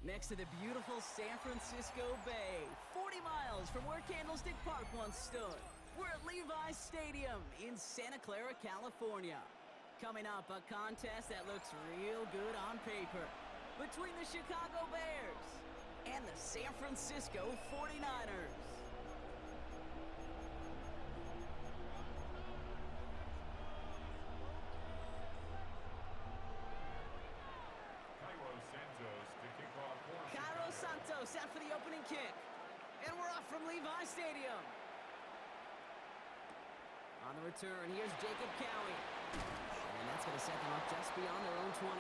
Next to the beautiful San Francisco Bay, 40 miles from where Candlestick Park once stood, we're at Levi's Stadium in Santa Clara, California. Coming up, a contest that looks real good on paper between the Chicago Bears and the San Francisco 49ers. Cairo Santos out for the opening kick. And we're off from Levi's Stadium. On the return, here's Jacob Cowie. And that's going to set them up just beyond their own 20.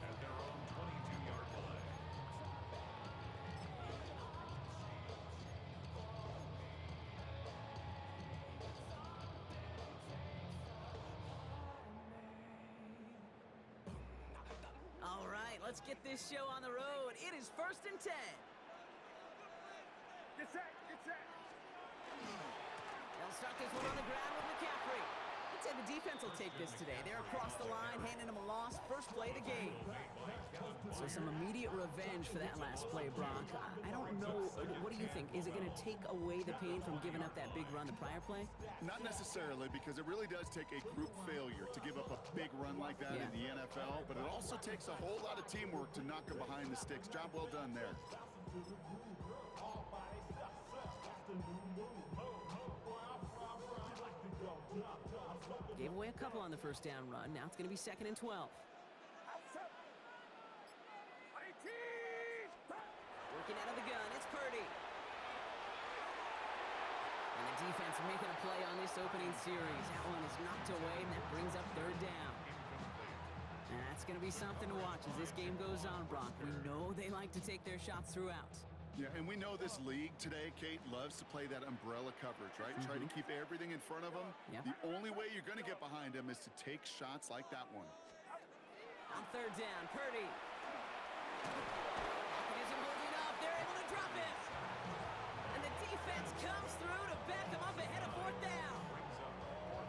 At their own 22-yard line. All right, let's get this show on the road. It is 1st and 10. Get set, get set. They'll start this one on the ground with McCaffrey. I'd say the defense will take this today. They're across the line, handing them a loss. First play of the game. So some immediate revenge for that last play, Brock. I don't know. What do you think? Is it going to take away the pain from giving up that big run the prior play? Not necessarily, because it really does take a group failure to give up a big run like that in the NFL. But it also takes a whole lot of teamwork to knock them behind the sticks. Job well done there. Gave away a couple on the first down run. Now it's going to be 2nd and 12. Working out of the gun, it's Purdy. And the defense making a play on this opening series. That one is knocked away, and that brings up 3rd down. And that's going to be something to watch as this game goes on, Brock. We know they like to take their shots throughout. Yeah, and we know this league today, Kate, loves to play that umbrella coverage, right? Try to keep everything in front of them. Yep. The only way you're going to get behind them is to take shots like that one. On 3rd down, Purdy. Pocket isn't holding up. They're able to drop it. And the defense comes through to back them up ahead of 4th down.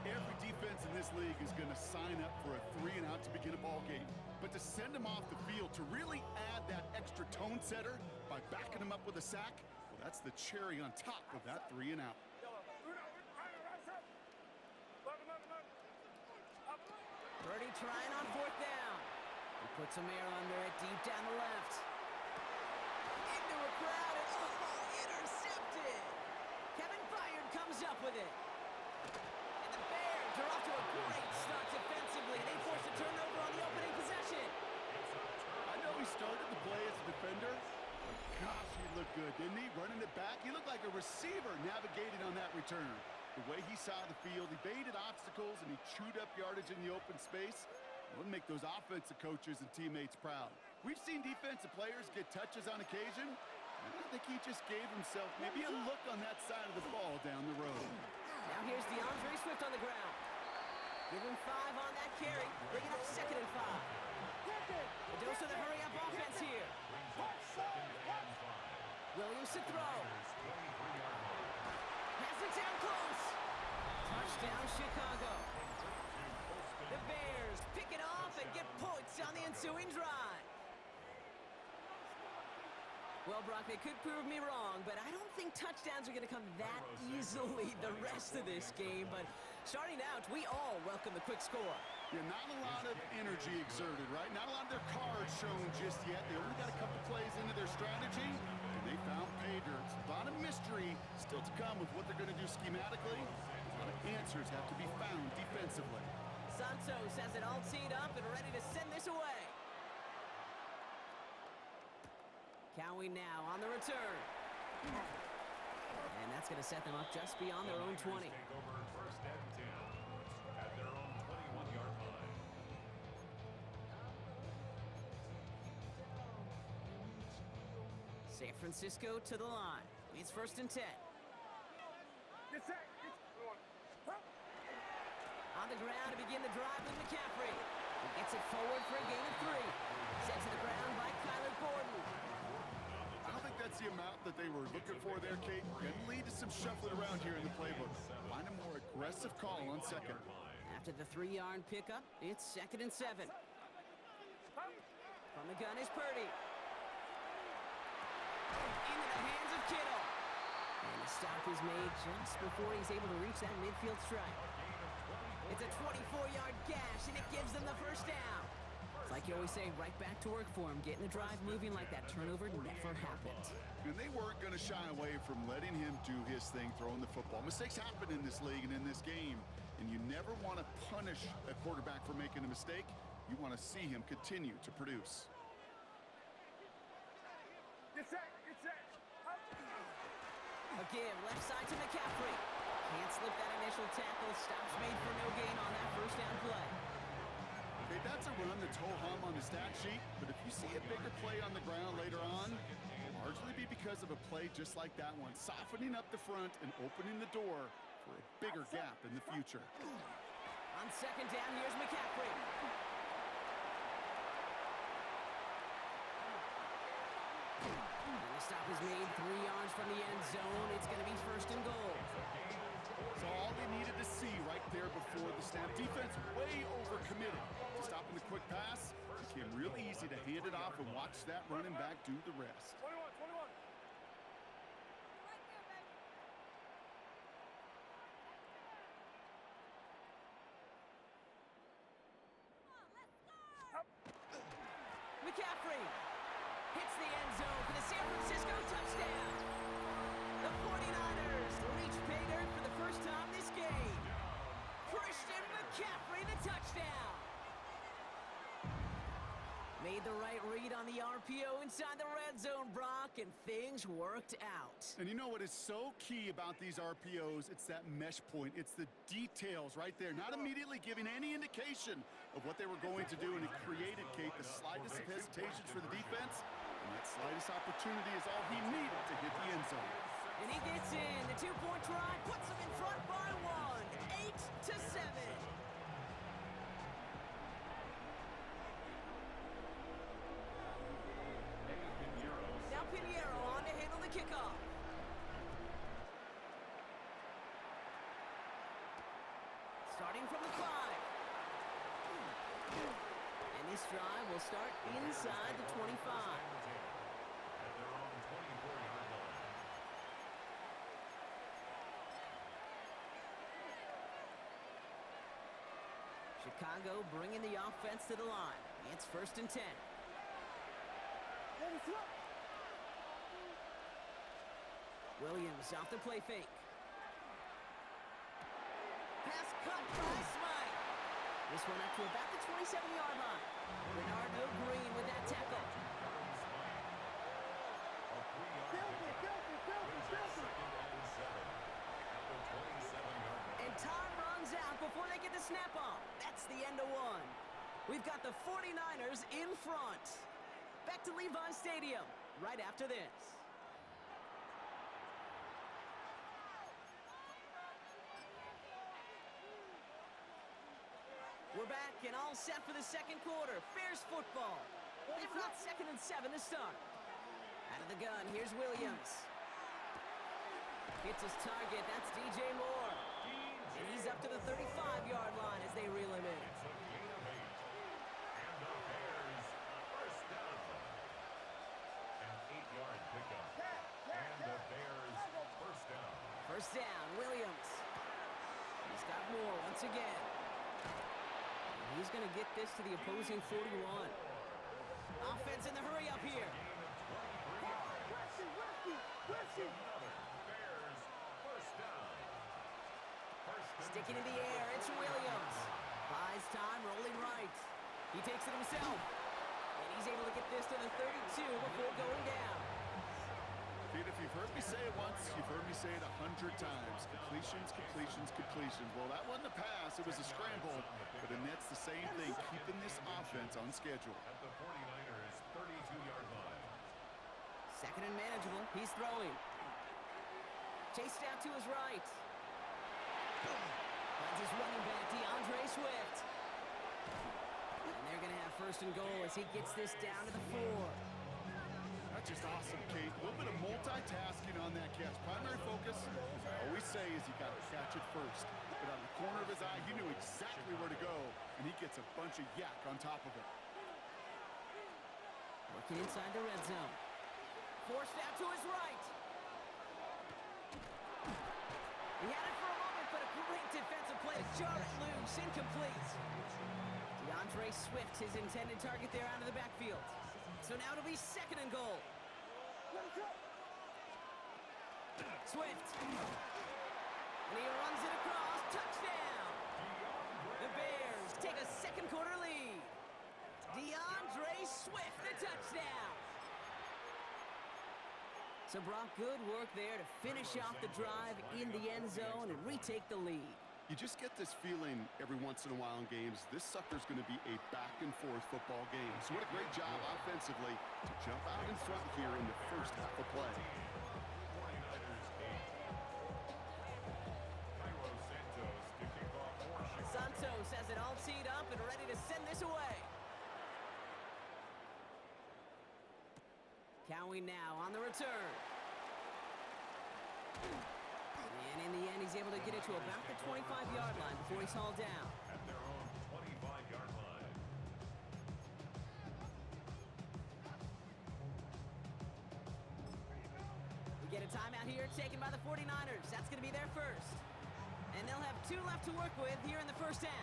Every defense in this league is going to sign up for a 3-and-out to begin a ball game. But to send them off the field, to really add that extra tone setter by backing them up with a sack, well, that's the cherry on top of that 3-and-out. Purdy trying on 4th down. He puts some air under it deep down the left. Into a crowd and intercepted. Kevin Byard comes up with it. And the Bears are off to a great start defensively. They force a turnover on the opening possession. I know he started the play as a defender, but gosh, he looked good, didn't he? Running it back, he looked like a receiver navigating on that return. The way he saw the field, he baited obstacles, and he chewed up yardage in the open space. It would make those offensive coaches and teammates proud. We've seen defensive players get touches on occasion. I think he just gave himself maybe a look on that side of the ball down the road. Now here's DeAndre Swift on the ground. Give him 5 on that carry. Bring it up 2nd and 5. A dose of the hurry-up offense here. Williams to throw. Has it down close. Touchdown, Chicago. The Bears pick it off and get points on the ensuing drive. Well, Brock, they could prove me wrong, but I don't think touchdowns are going to come that easily the rest of this game. But starting out, we all welcome the quick score. Yeah, not a lot of energy exerted, right? Not a lot of their cards shown just yet. They only got a couple plays into their strategy, and they found pay dirt. A lot of mystery still to come with what they're going to do schematically. A lot of answers have to be found defensively. Santos has it all teed up and ready to send this away. Cowie now on the return. And that's going to set them up just beyond their own 20. Take over first and 10 at their own 21-yard line. San Francisco to the line. It's first and 10. On the ground to begin the drive with McCaffrey. He gets it forward for a gain of 3. Sent to the ground by Kyler Gordon. I don't think that's the amount that they were looking for there, Kate. Can lead to some shuffling around here in the playbook. Find a more aggressive call on second. After the 3-yard pickup, it's second and 7. From the gun is Purdy. Into the hands of Kittle. And the stop is made just before he's able to reach that midfield strike. It's a 24-yard gash, and it gives them the first down. It's like you always say, right back to work for him. Getting the drive moving like that turnover never happened. And they weren't going to shy away from letting him do his thing, throwing the football. Mistakes happen in this league and in this game, and you never want to punish a quarterback for making a mistake. You want to see him continue to produce. Again, left side to McCaffrey. Can't slip that initial tackle. Stops made for no gain on that first down play. Okay, that's a run that's ho-hum on the stat sheet, but if you see a bigger play on the ground later on, it'll largely be because of a play just like that one, softening up the front and opening the door for a bigger gap in the future. On second down, here's McCaffrey. And the stop is made 3 yards from the end zone. It's going to be first and goal. So all they needed to see right there before the snap. Defense way overcommitted to stopping the quick pass. Became real easy to hand it off and watch that running back do the rest. 21. McCaffrey hits the end zone for the San Francisco touchdown. The 49ers reach pay dirt for the first time this game. Christian McCaffrey, the touchdown. Made the right read on the RPO inside the red zone, Brock, and things worked out. And you know what is so key about these RPOs? It's that mesh point. It's the details right there. Not immediately giving any indication of what they were going to do, and it created, Kate, the slightest of hesitations for the defense. And that slightest opportunity is all he needed to hit the end zone. And he gets in. The 2-point try puts them in front by 1. 8-7. Now Pinheiro on to handle the kickoff. Starting from the 5. And this drive will start inside the 25. At their own 24-yard line. Chicago bringing the offense to the line. It's first and 10. Williams off the play fake. Pass cut by Smythe. This one up to about the 27-yard line. Bernardo Green with that tackle. And time runs out before they get the snap off. That's the end of one. We've got the 49ers in front. Back to Levi Stadium right after this. We're back and all set for the second quarter. Bears football. They've got second and 7 to start. Out of the gun, here's Williams. Hits his target, that's DJ Moore. And he's up to the 35-yard line as they reel him in. It's a gain of 8. And the Bears first down. An 8-yard pickup. And the Bears first down. First down, Williams. He's got Moore once again. And he's going to get this to the opposing 41. Offense in the hurry up here. Sticking in the air, it's Williams. Buys time, rolling right. He takes it himself. And he's able to get this to the 32 before going down. you've heard me say it once, you've heard me say it 100 times. Completions, completions, completions. Well, that wasn't a pass, it was a scramble. But the Nets, the same thing, keeping this offense on schedule. At the 49ers 32-yard line. Second and manageable. He's throwing. Chased out to his right. Finds his running back, DeAndre Swift. And they're going to have first and goal as he gets this down to the 4. That's just awesome, Kate. A little bit of multitasking on that catch. Primary focus, as I always say, is you got to catch it first. But out of the corner of his eye, he knew exactly where to go, and he gets a bunch of yak on top of it. Working inside the red zone. Forced out to his right. He had it for a moment, but a great defensive play to jar it loose. Incomplete. DeAndre Swift, his intended target there out of the backfield. So now it'll be second and goal. Swift. And he runs it across. Touchdown. The Bears take a second quarter lead. DeAndre Swift, the touchdown. So Brock, good work there to finish off the drive in the end zone and retake the lead. You just get this feeling every once in a while in games, this sucker's going to be a back-and-forth football game. So what a great job offensively to jump out in front here in the first half of play. 49ers 8. Santos has it all teed up and ready to send this away. Cowie now on the return. And in the end, he's able to get it to about the 25-yard line before he's hauled down. At their own 25-yard line. We get a timeout here taken by the 49ers. That's going to be their first. And they'll have 2 left to work with here in the first half.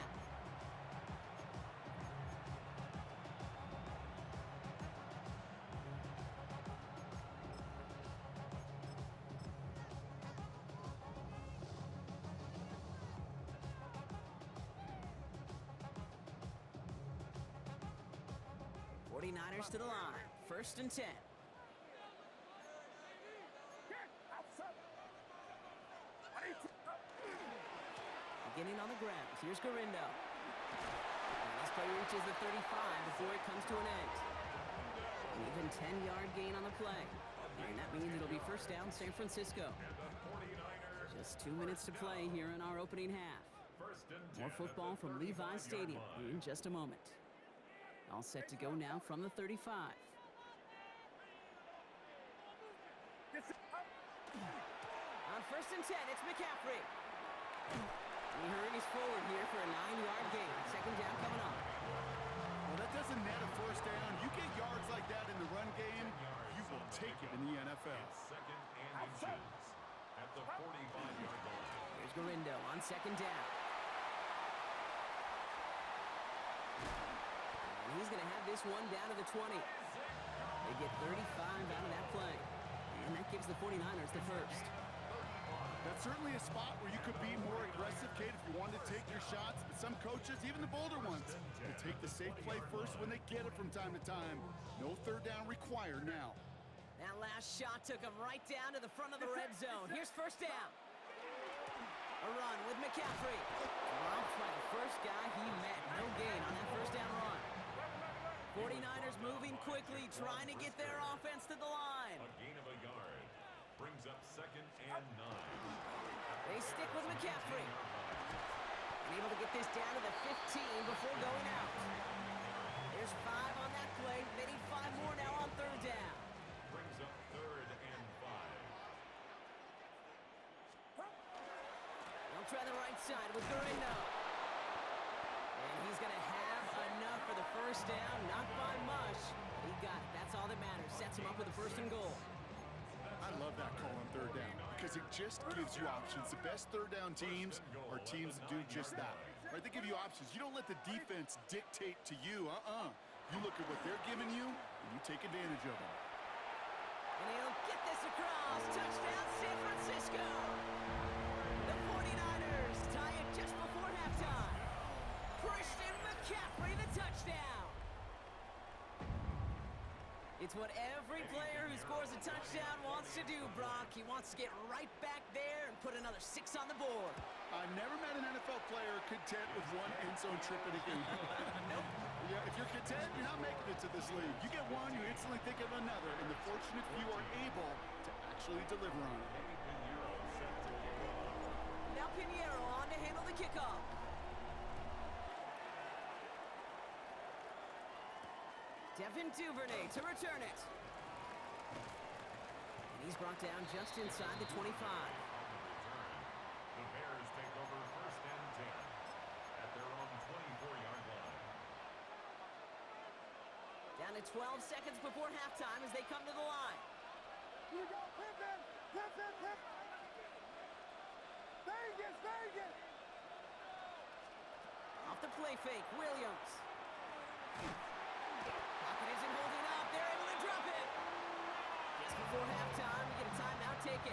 Niners to the line. First and 10. Beginning on the ground. Here's Garindo. And this play reaches the 35 before it comes to an end. An even 10-yard gain on the play. And that means it'll be first down San Francisco. Just 2 minutes to play here in our opening half. More football from Levi Stadium in just a moment. All set to go now from the 35. On first and 10, it's McCaffrey. And he hurries forward here for a 9-yard gain. Second down coming up. Well, that doesn't net a first down. You get yards like that in the run game, you will take it in the NFL. Second and inches at the 45-yard line. Here's Garindo on second down. And he's going to have this one down to the 20. They get 35 out of that play. And that gives the 49ers the first. That's certainly a spot where you could be more aggressive, Kate, if you wanted to take your shots. But some coaches, even the bolder ones, will take the safe play first when they get it from time to time. No third down required now. That last shot took him right down to the front of the red zone. Here's first down. A run with McCaffrey. Dropped by the first guy he met. No gain on that first down run. 49ers moving quickly, trying to get their offense to the line. A gain of a yard brings up second and 9. They stick with McCaffrey. And able to get this down to the 15 before going out. There's 5 on that play. They need 5 more now on third down. Brings up third and 5. They'll try the right side with Garindo. And he's going to have enough for the first down. Not by much. He got it. That's all that matters. Sets him up with a first and goal. I love that call on third down because it just gives you options. The best third down teams are teams that do just that. Right? They give you options. You don't let the defense dictate to you. You look at what they're giving you, and you take advantage of them. And he'll get this across. Touchdown, San Francisco. The 49ers tie it just before halftime. Christian McCaffrey, the touchdown. It's what every player who scores a touchdown wants to do, Brock. He wants to get right back there and put another 6 on the board. I've never met an NFL player content with one end zone trip in a game. Nope. Yeah, if you're content, you're not making it to this league. You get one, you instantly think of another, and the fortunate few are able to actually deliver on it. Now Pinheiro on to handle the kickoff. Devin Duvernay to return it. And he's brought down just inside the 25. The Bears take over 1st and 10 at their own 24-yard line. Down to 12 seconds before halftime as they come to the line. Here you go, Pippin! Pippin! Vegas! Off the play fake, Williams. Pocket isn't holding up. They're able to drop it. Just before halftime, we get a timeout taken.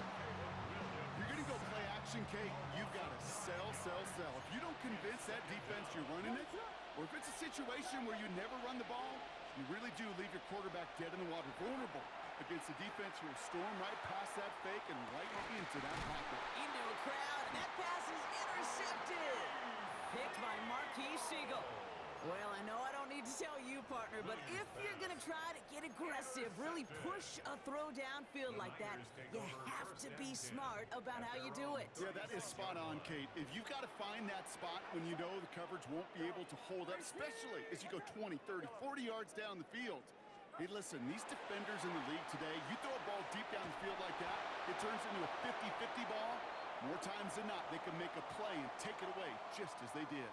You're going to go play action, Kate. You've got to sell. If you don't convince that defense you're running it, or if it's a situation where you never run the ball, you really do leave your quarterback dead in the water, vulnerable against a defense who will storm right past that fake and right into that pocket. Into a crowd, and that pass is intercepted. Picked by Marquis Siegel. Well, I know I don't need to tell you, partner, but if you're going to try to get aggressive, really push a throw downfield like that, you have to be smart about how you do it. Yeah, that is spot on, Kate. If you've got to find that spot when you know the coverage won't be able to hold up, especially as you go 20, 30, 40 yards down the field. Hey, listen, these defenders in the league today, you throw a ball deep down the field like that, it turns into a 50-50 ball. More times than not, they can make a play and take it away just as they did.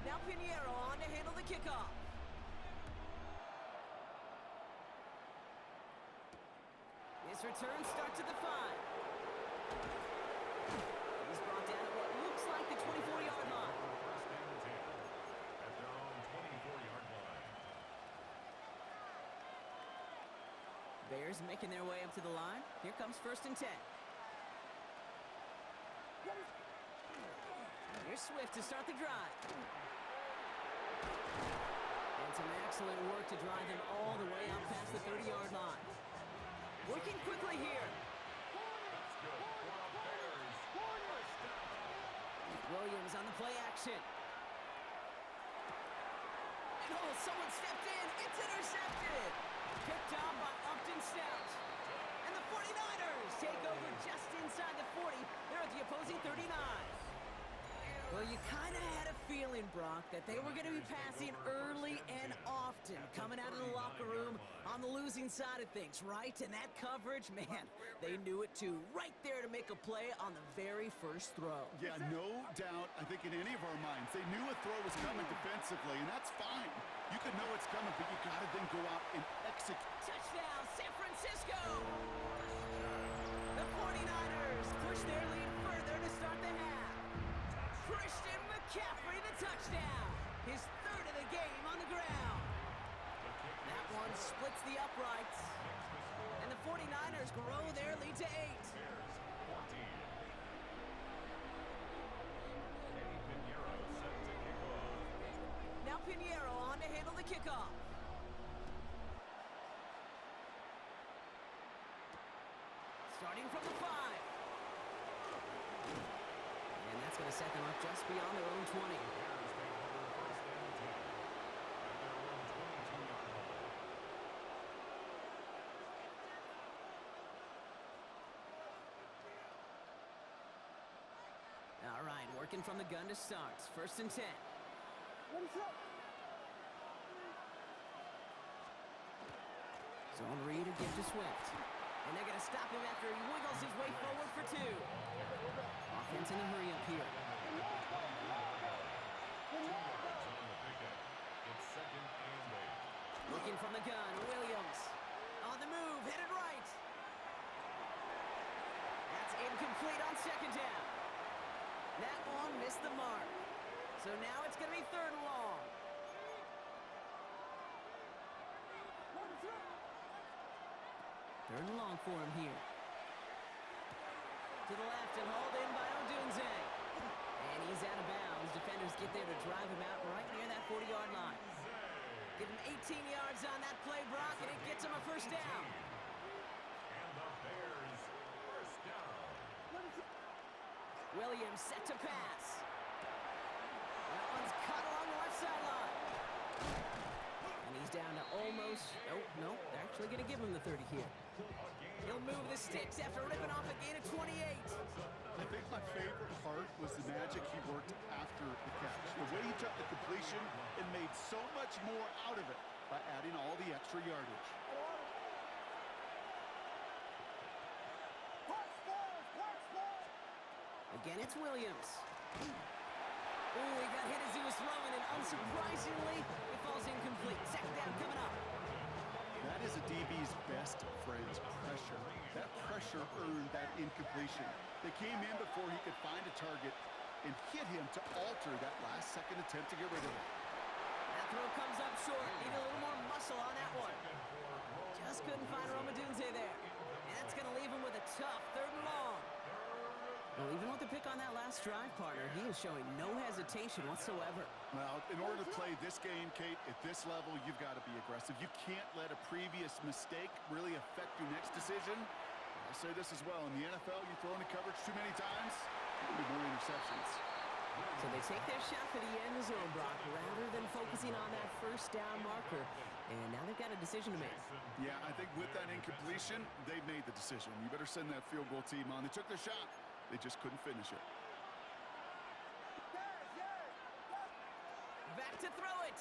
Now Pinheiro on to handle the kickoff. This return starts at the 5. He's brought down at what looks like the 24-yard line. 1st and 10 at their own 24-yard line. Bears making their way up to the line. Here comes 1st and 10. Here's Swift to start the drive. And some excellent work to drive him all the way out past the 30-yard line. Working quickly here. That's good for the Bears. 1st down. Williams on the play action. And oh, someone stepped in. It's intercepted. Picked off by Upton Stout. And the 49ers take over just inside the 40. They're at the opposing 39. Well, you kind of had a feeling, Brock, that they were going to be passing early and often, coming out of the locker room on the losing side of things, right? And that coverage, man, they knew it too. Right there to make a play on the very first throw. Yeah, no doubt, I think in any of our minds, they knew a throw was coming defensively, and that's fine. You can know it's coming, but you got to then go out and execute. Touchdown, San Francisco! The 49ers push their lead further to start the half. Christian McCaffrey, the touchdown. His 3rd of the game on the ground. That one splits the uprights. And the 49ers grow their lead to 8. Bears 14. Eddie Pinheiro set to kick off. Now Pinheiro on to handle the kickoff. Starting from the 5. And that's going to set them up just beyond their own 20. Bears take over 1st and 10 at their own 22-yard line. All right, working from the gun to start. 1st and 10. Zone read again to Swift. And they're going to stop him after he wiggles his way forward for 2. Offense in a hurry up here. 2 yards on the pickup. It's 2nd and 8. Looking from the gun, Williams. On the move, headed right. That's incomplete on 2nd down. That one missed the mark. So now it's going to be 3rd and long. Third and long for him here. To the left and hauled in by Odunze. And he's out of bounds. Defenders get there to drive him out right near that 40-yard line. Give him 18 yards on that play, Brock, and it gets him a first down. And the Bears first down. Williams set to pass. That one's cut along the left sideline. And he's down to almost... No, they're actually going to give him the 30 here. He'll move the sticks after ripping off a gain of 28. I think my favorite part was the magic he worked after the catch. The way he took the completion and made so much more out of it by adding all the extra yardage. Again, it's Williams. Ooh, he got hit as he was throwing, and unsurprisingly, it falls incomplete. Second down coming up. That is a DB's best friend's pressure. That pressure earned that incompletion. They came in before he could find a target and hit him to alter that last-second attempt to get rid of it. That throw comes up short. Need a little more muscle on that one. Just couldn't find Romadunze there. And that's going to leave him with a tough third and long. Well, even with the pick on that last drive, partner, he is showing no hesitation whatsoever. Well, in order to play this game, Kate, at this level, you've got to be aggressive. You can't let a previous mistake really affect your next decision. I'll say this as well. In the NFL, you throw into coverage too many times, there'll be more interceptions. So they take their shot for the end zone, Brock, rather than focusing on that first down marker. And now they've got a decision to make. Yeah, I think with that incompletion, they've made the decision. You better send that field goal team on. They took their shot. They just couldn't finish it. Back to throw it.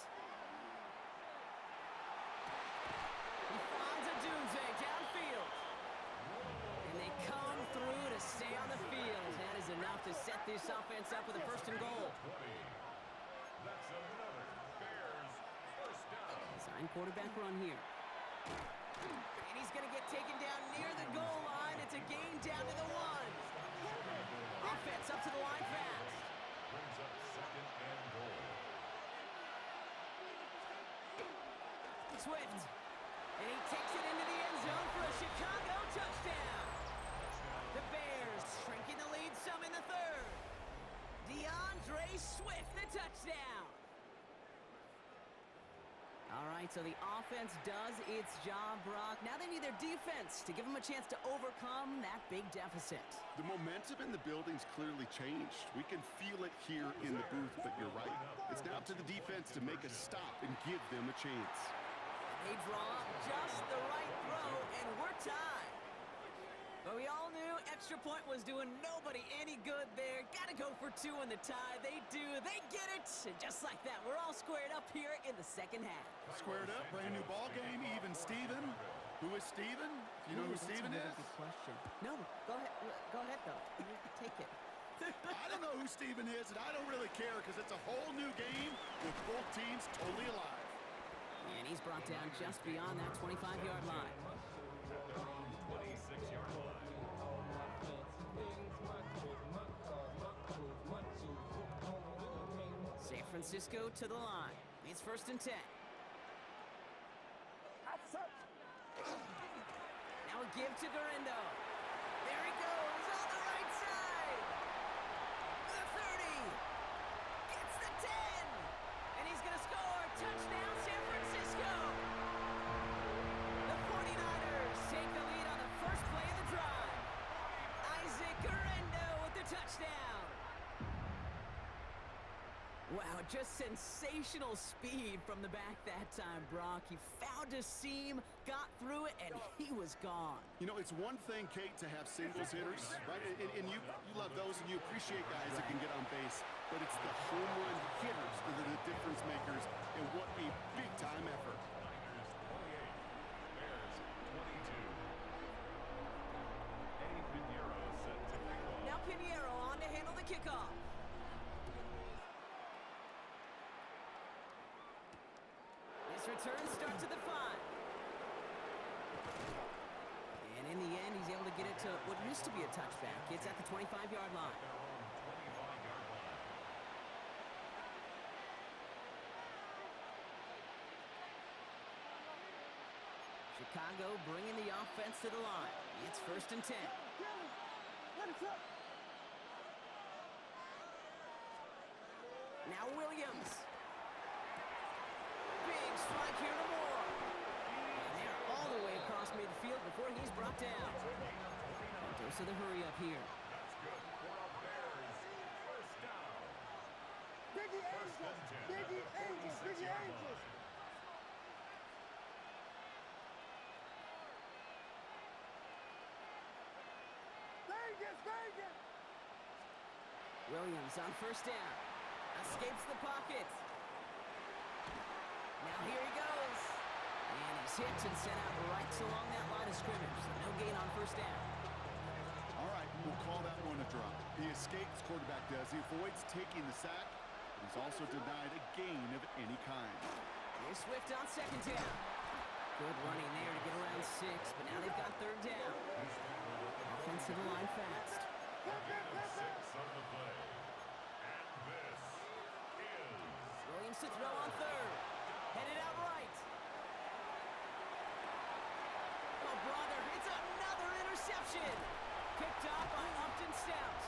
He finds Odunze downfield. And they come through to stay on the field. That is enough to set this offense up with a first and goal. That's another Bears first down. Design quarterback run here. And he's going to get taken down near the goal line. It's a gain down to the 1. Offense up to the line fast. Brings up second and goal. Swift. And he takes it into the end zone for a Chicago touchdown. The Bears shrinking the lead some in the third. DeAndre Swift, the touchdown. All right, so the offense does its job, Brock. Now they need their defense to give them a chance to overcome that big deficit. The momentum in the building's clearly changed. We can feel it here in the booth, but you're right. It's now up to the defense to make a stop and give them a chance. They draw up just the right throw, and we're tied. But we all knew extra point was doing nobody any good there. Got to go for 2 in the tie. They do. They get it. And just like that, we're all squared up here in the second half. Squared up, brand new ball game, even Steven. Who is Steven? Do you know who Steven is? Good question. No, go ahead. Go ahead, though. Take it. I don't know who Steven is, and I don't really care because it's a whole new game with both teams totally alive. And he's brought down just beyond that 25-yard line. 26-yard line. San Francisco to the line. It's first and 10. Now a give to Garendo. There he goes on the right side. The 30. Gets the 10. And he's going to score. Touchdown, San Francisco. The 49ers take the lead on the first play of the drive. Isaac Garendo with the touchdown. Wow, just sensational speed from the back that time, Brock. He found a seam, got through it, and he was gone. You know, it's one thing, Kate, to have singles hitters, right? And you love those, and you appreciate guys that can get on base. But it's the home run hitters that are the difference makers, and what a big-time effort. Niners 28, Bears 22. Eddie Pinheiro set to kick off. Now Pinheiro on to handle the kickoff. This return starts at the 5. And in the end, he's able to get it to what used to be a touchback. It's at the 25-yard line. Chicago bringing the offense to the line. It's 1st and 10. Now Williams. Big strike here to Moore. And they're all the way across midfield before he's brought down. Dose of the hurry up here. Biggie Angels! Biggie Angels! Biggie Angels! Vegas! Vegas! Williams on 1st down. Escapes the pocket. Now here he goes. And he's hit and sent out right along that line of scrimmage. So no gain on 1st down. All right, we'll call that one a drop. He escapes, quarterback does. He avoids taking the sack. He's also denied a gain of any kind. Here's Swift on 2nd down. Good running there to get around 6, but now they've got 3rd down. Offensive line fast. Williams to throw on 3rd. Headed out right. Oh, brother, it's another interception. Picked off by Upton Stout.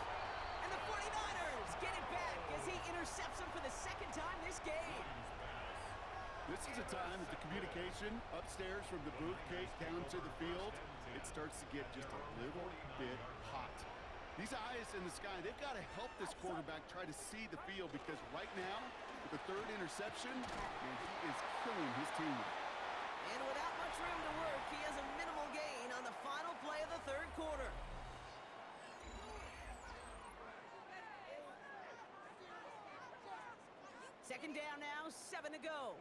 And the 49ers get it back as he intercepts him for the 2nd time this game. This is a time that the communication upstairs from the booth case down to the field, it starts to get just a little bit hot. These eyes in the sky, they've got to help this quarterback try to see the field because right now, with the 3rd interception, man, he is killing his team. And without much room to work, he has a minimal gain on the final play of the 3rd quarter. Second down now, 7 to go.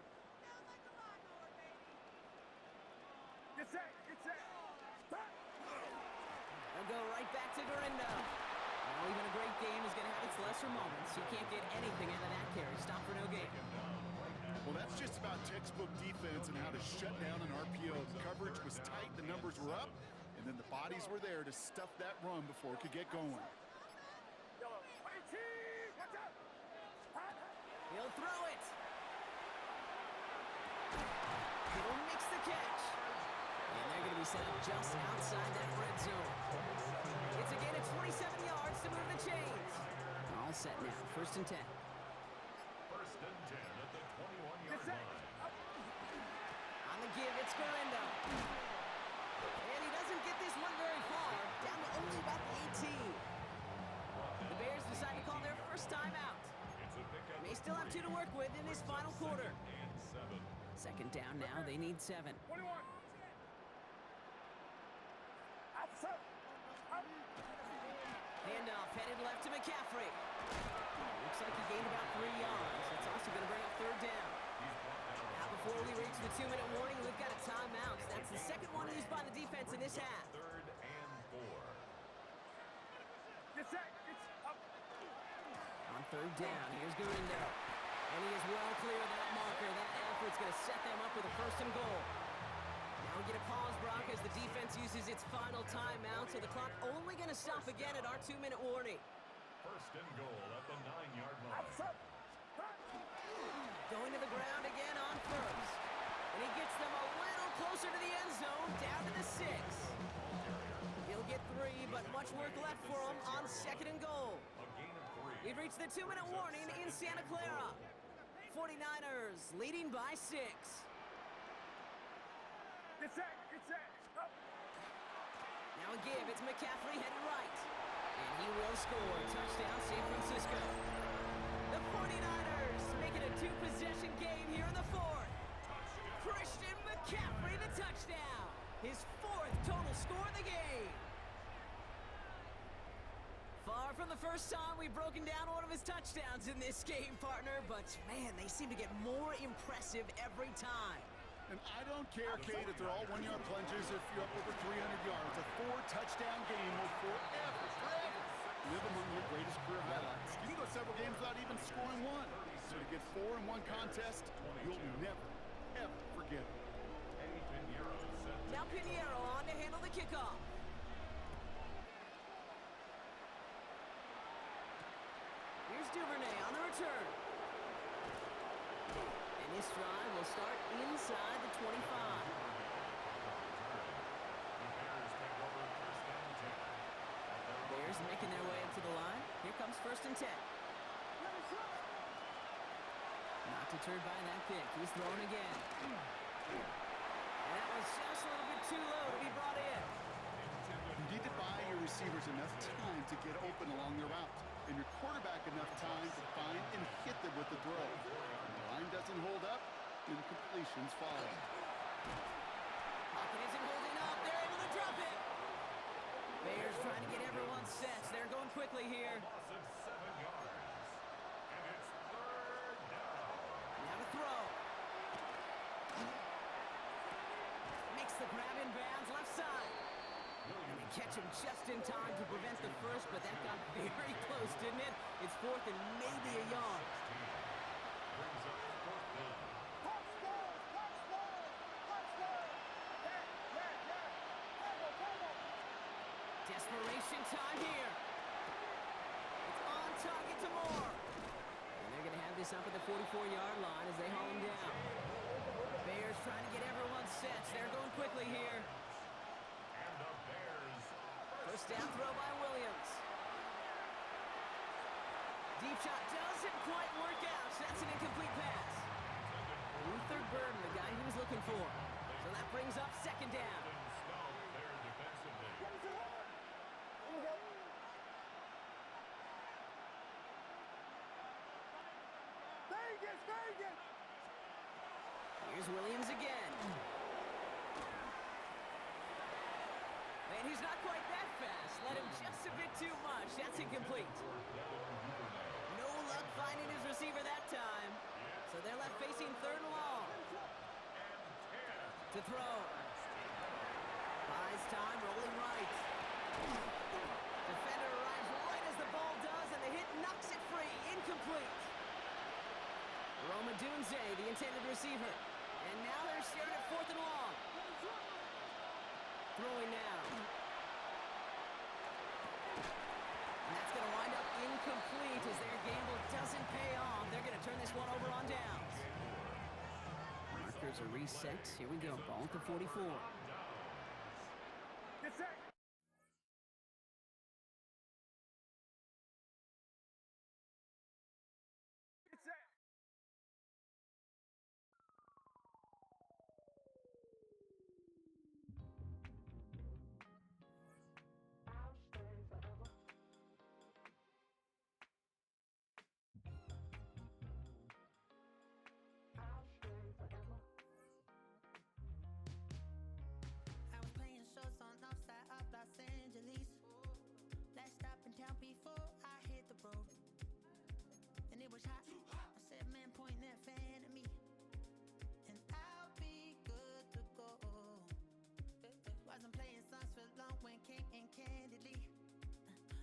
Get set! Get set! They'll go right back to Gorindo. Well, even a great game is going to have its lesser moments. You can't get anything out of that carry. Stop for no gain. Well, that's just about textbook defense and how to shut down an RPO. The coverage was tight, the numbers were up, and then the bodies were there to stuff that run before it could get going. He'll throw it. He'll mix the catch. And they're going to be set up just outside that red zone. It's a gain of 27 yards to move the chains. All set now. 1st and 10. 1st and 10 at the 21-yard line. On the give, it's Gorindo. And he doesn't get this one very far. Down to only about the 18. The Bears decide to call their first timeout. May still have 2 to work with in this final quarter. 2nd down now. They need 7. 21. Handoff headed left to McCaffrey. Looks like he gained about 3 yards. That's also going to bring up 3rd down. Now before we reach the 2-minute warning, we've got a timeout. That's the 2nd one used by the defense in this half. 3rd and 4. Get set! It's up! On 3rd down, here's Gorindo. And he is well clear of that marker. That effort's going to set them up with a 1st and goal. Now we get a pause, Brock, as the defense uses its final timeout, so the clock only going to stop again at our 2-minute warning. 1st and goal at the 9-yard line. Going to the ground again on 1st. And he gets them a little closer to the end zone, down to the 6. He'll get 3, but much work left for him on 2nd and goal. A gain of 3. We've reached the 2-minute warning in Santa Clara. 49ers leading by 6. Get set! Get set! Up! Now a give, it's McCaffrey headed right. And he will score. Touchdown, San Francisco. The 49ers make it a 2-possession game here in the 4th. Christian McCaffrey, the touchdown. His 4th total score of the game. Far from the first time we've broken down one of his touchdowns in this game, partner, but man, they seem to get more impressive every time. And I don't care, Kate, if they're all 1-yard plunges, if you're up over 300 yards. A 4-touchdown game will forever live among your greatest career highlights. You can go several games without even scoring one. So to get 4 in one contest, you'll never, ever forget it. Now Pinheiro on to handle the kickoff. Here's Duvernay on the return. And this drive will start inside the 25. Making their way up to the line. Here comes 1st and 10. Not deterred by that pick. He's thrown again. And that was just a little bit too low to be brought in. You need to buy your receivers enough time to get open along their route, and your quarterback enough time to find and hit them with the throw. When the line doesn't hold up, then completions follow. Pocket isn't holding up. They're able to drop it. Bears trying to get everyone set. They're going quickly here. Loss of 7 yards. And it's 3rd down. Now to throw. Makes the grab in bounds left side. And they catch him just in time to prevent the first, but that got very close, didn't it? It's 4th and maybe a yard. Brings up 4th down. Desperation time here. It's on target to Moore. And they're going to have this up at the 44-yard line as they haul him down. Bears trying to get everyone set. They're going quickly here. And the Bears. First down throw by Williams. Deep shot doesn't quite work out. That's an incomplete pass. Luther Burden, the guy he was looking for. So that brings up 2nd down. Snell there defensively. Vegas! Here's Williams again. And he's not quite that fast. Let him just a bit too much. That's incomplete. No luck finding his receiver that time. So they're left facing 3rd and long. To throw. Buys time, rolling right. Defender arrives right as the ball does, and the hit knocks it free. Incomplete. Roma Dunze, the intended receiver. And now they're staring at 4th and long. Throwing now. And that's going to wind up incomplete as their gamble doesn't pay off. They're going to turn this one over on downs. Markers are reset. Here we go. Ball at the 44. Get set! Get set! I was playing shows on outside of Los Angeles. Last stop in town before I hit the road. And it was hot. I said, man, point that fan at me. And I'll be good to go. Wasn't playing songs for long when came in candidly.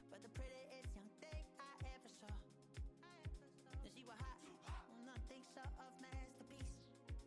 But the prettiest young